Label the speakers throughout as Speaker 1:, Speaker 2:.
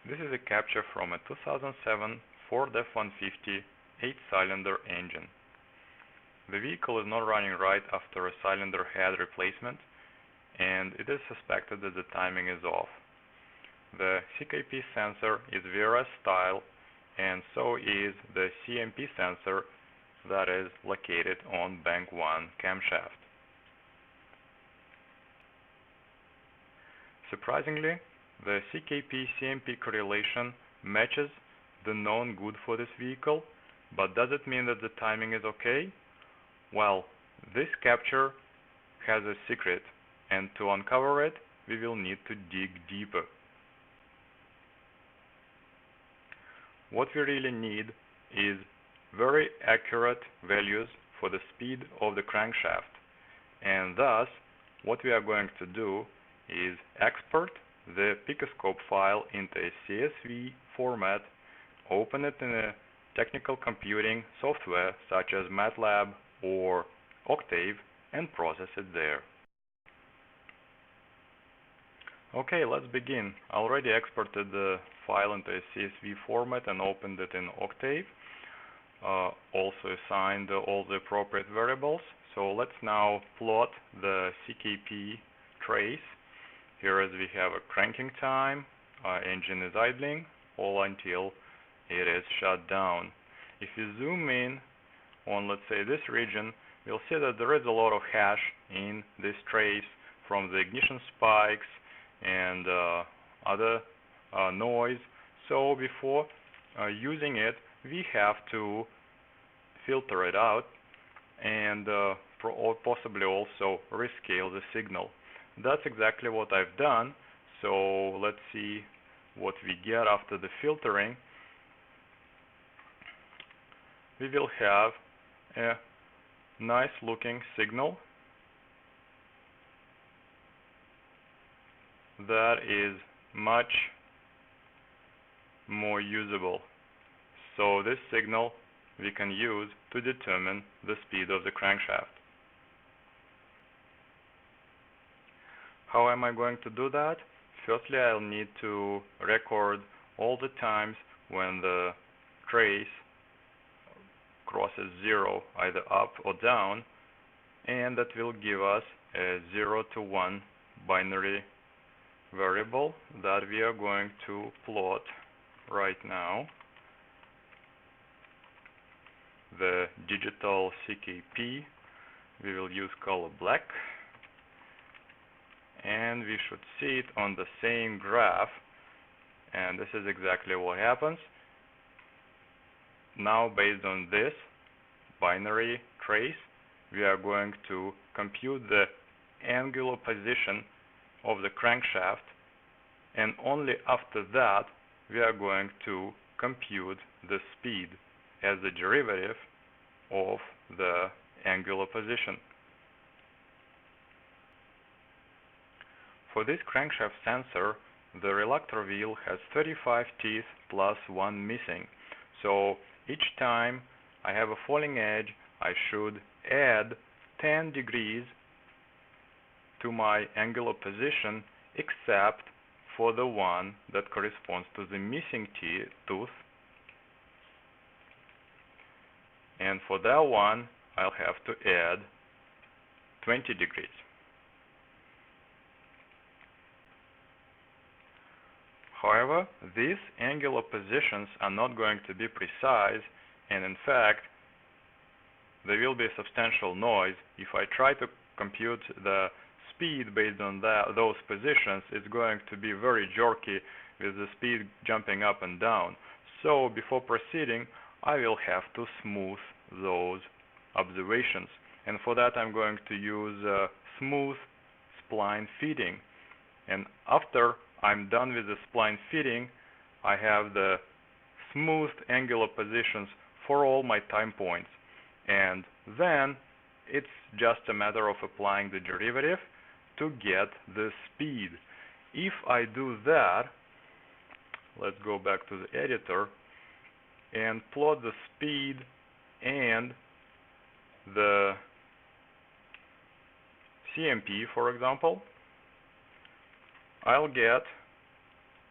Speaker 1: This is a capture from a 2007 Ford F-150 8-cylinder engine. The vehicle is not running right after a cylinder head replacement, and it is suspected that the timing is off. The CKP sensor is VRS style, and so is the CMP sensor that is located on bank 1 camshaft. Surprisingly, the CKP-CMP correlation matches the known good for this vehicle, but does it mean that the timing is okay? Well, this capture has a secret, and to uncover it, we will need to dig deeper. What we really need is very accurate values for the speed of the crankshaft, and thus what we are going to do is export the Picoscope file into a CSV format, open it in a technical computing software such as MATLAB or Octave, and process it there. Okay, let's begin. I already exported the file into a CSV format and opened it in Octave. Also assigned all the appropriate variables. So let's now plot the CKP trace. Here as we have a cranking time, engine is idling, all until it is shut down. If you zoom in on, let's say, this region, you'll see that there is a lot of hash in this trace from the ignition spikes and other noise. So before using it, we have to filter it out and or possibly also rescale the signal. That's exactly what I've done. So let's see what we get after the filtering. We will have a nice looking signal that is much more usable. So this signal we can use to determine the speed of the crankshaft. How am I going to do that? Firstly, I'll need to record all the times when the trace crosses 0, either up or down, and that will give us a 0 to 1 binary variable that we are going to plot right now. The digital CKP, we will use color black, and we should see it on the same graph, and this is exactly what happens. Now, based on this binary trace, we are going to compute the angular position of the crankshaft, and only after that we are going to compute the speed as the derivative of the angular position. For this crankshaft sensor, the reluctor wheel has 35 teeth plus 1 missing. So each time I have a falling edge, I should add 10 degrees to my angular position, except for the one that corresponds to the missing tooth. And for that one, I'll have to add 20 degrees. However, these angular positions are not going to be precise, and in fact, there will be substantial noise. If I try to compute the speed based on those positions, it's going to be very jerky with the speed jumping up and down. So before proceeding, I will have to smooth those observations. And for that, I'm going to use smooth spline feeding. And after I'm done with the spline feeding, I have the smooth angular positions for all my time points. And then it's just a matter of applying the derivative to get the speed. If I do that, let's go back to the editor and plot the speed and the CMP, for example, I'll get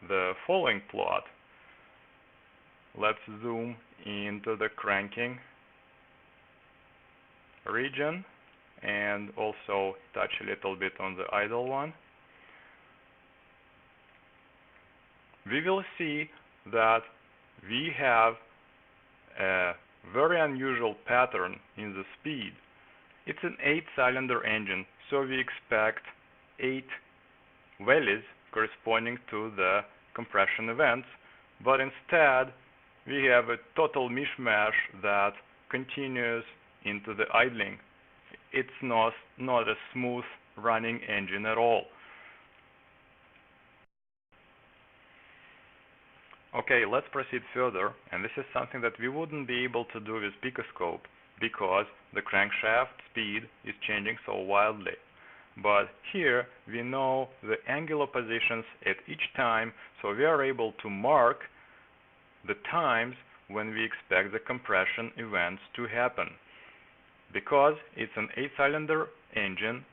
Speaker 1: the following plot. Let's zoom into the cranking region and also touch a little bit on the idle one. We will see that we have a very unusual pattern in the speed. It's an 8-cylinder engine, so we expect 8 values corresponding to the compression events, but instead we have a total mishmash that continues into the idling. It's not a smooth running engine at all. Okay, let's proceed further, and this is something that we wouldn't be able to do with Picoscope because the crankshaft speed is changing so wildly. But here we know the angular positions at each time, so we are able to mark the times when we expect the compression events to happen. Because it's an 8-cylinder engine,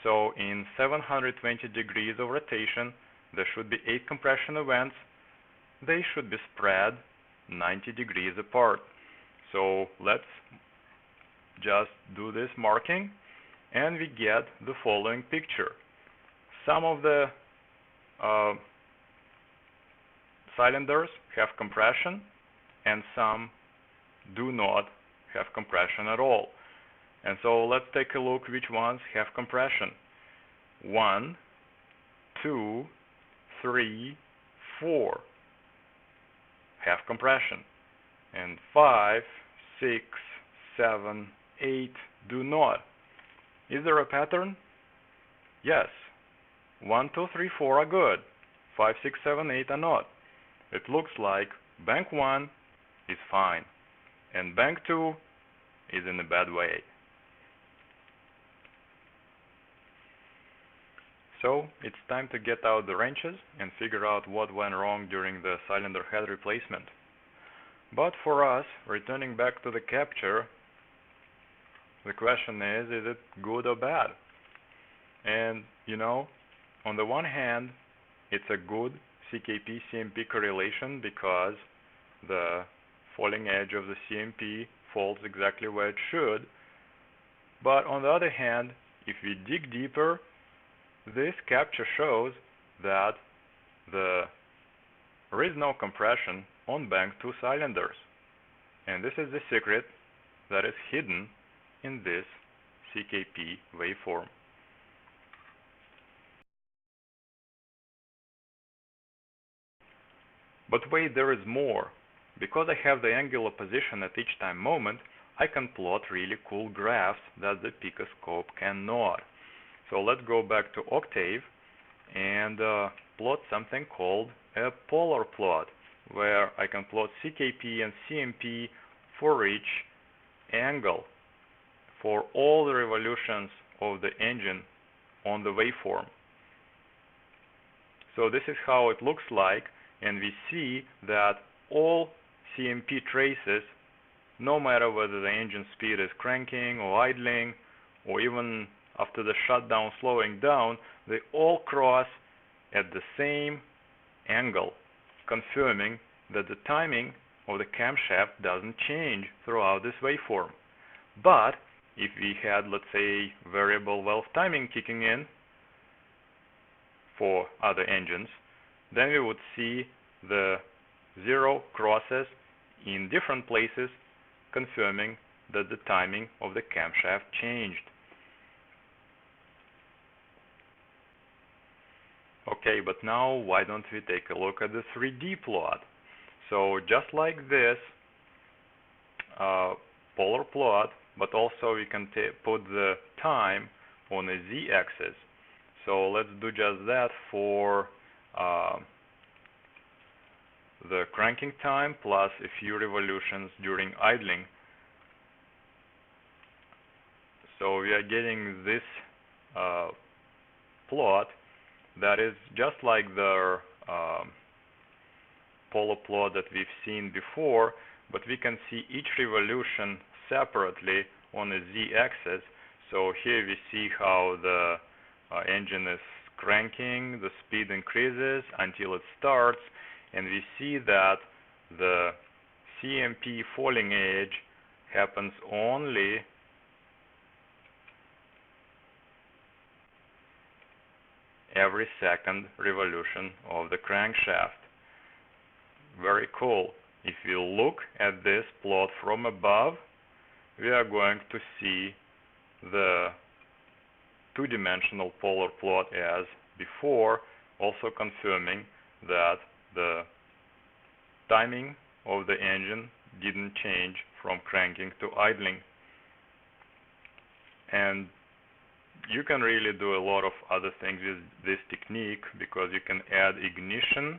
Speaker 1: so in 720 degrees of rotation there should be 8 compression events. They should be spread 90 degrees apart. So let's just do this marking and we get the following picture. Some of the cylinders have compression and some do not have compression at all. And so let's take a look which ones have compression. 1, 2, 3, 4 have compression, and 5, 6, 7, 8 do not. Is there a pattern? Yes. 1, 2, 3, 4 are good. 5, 6, 7, 8 are not. It looks like bank 1 is fine, and bank 2 is in a bad way. So it's time to get out the wrenches and figure out what went wrong during the cylinder head replacement. But for us, returning back to the capture, the question is it good or bad? And you know, on the one hand, it's a good CKP-CMP correlation because the falling edge of the CMP falls exactly where it should. But on the other hand, if we dig deeper, this capture shows that there is no compression on bank 2 cylinders. And this is the secret that is hidden in this CKP waveform. But wait, there is more. Because I have the angular position at each time moment, I can plot really cool graphs that the Picoscope cannot. So let's go back to Octave and plot something called a polar plot, where I can plot CKP and CMP for each angle, for all the revolutions of the engine on the waveform. So this is how it looks like, and we see that all CMP traces, no matter whether the engine speed is cranking or idling, or even after the shutdown slowing down, they all cross at the same angle, confirming that the timing of the camshaft doesn't change throughout this waveform. But if we had, let's say, variable valve timing kicking in for other engines, then we would see the 0 crosses in different places, confirming that the timing of the camshaft changed. Okay, but now why don't we take a look at the 3D plot? So just like this polar plot, but also we can put the time on a z-axis. So let's do just that for the cranking time plus a few revolutions during idling. So we are getting this plot that is just like the polar plot that we've seen before, but we can see each revolution separately on a z-axis. So here we see how the engine is cranking, the speed increases until it starts, and we see that the CMP falling edge happens only every second revolution of the crankshaft. Very cool. If we look at this plot from above, we are going to see the two-dimensional polar plot as before, also confirming that the timing of the engine didn't change from cranking to idling. And you can really do a lot of other things with this technique, because you can add ignition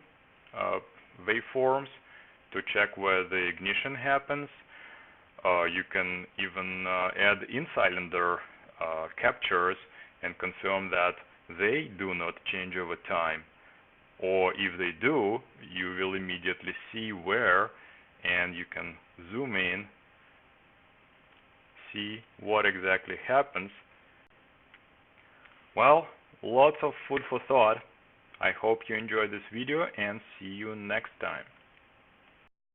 Speaker 1: waveforms to check where the ignition happens. You can even add in-cylinder captures and confirm that they do not change over time. Or if they do, you will immediately see where, and you can zoom in, see what exactly happens. Well, lots of food for thought. I hope you enjoyed this video, and see you next time.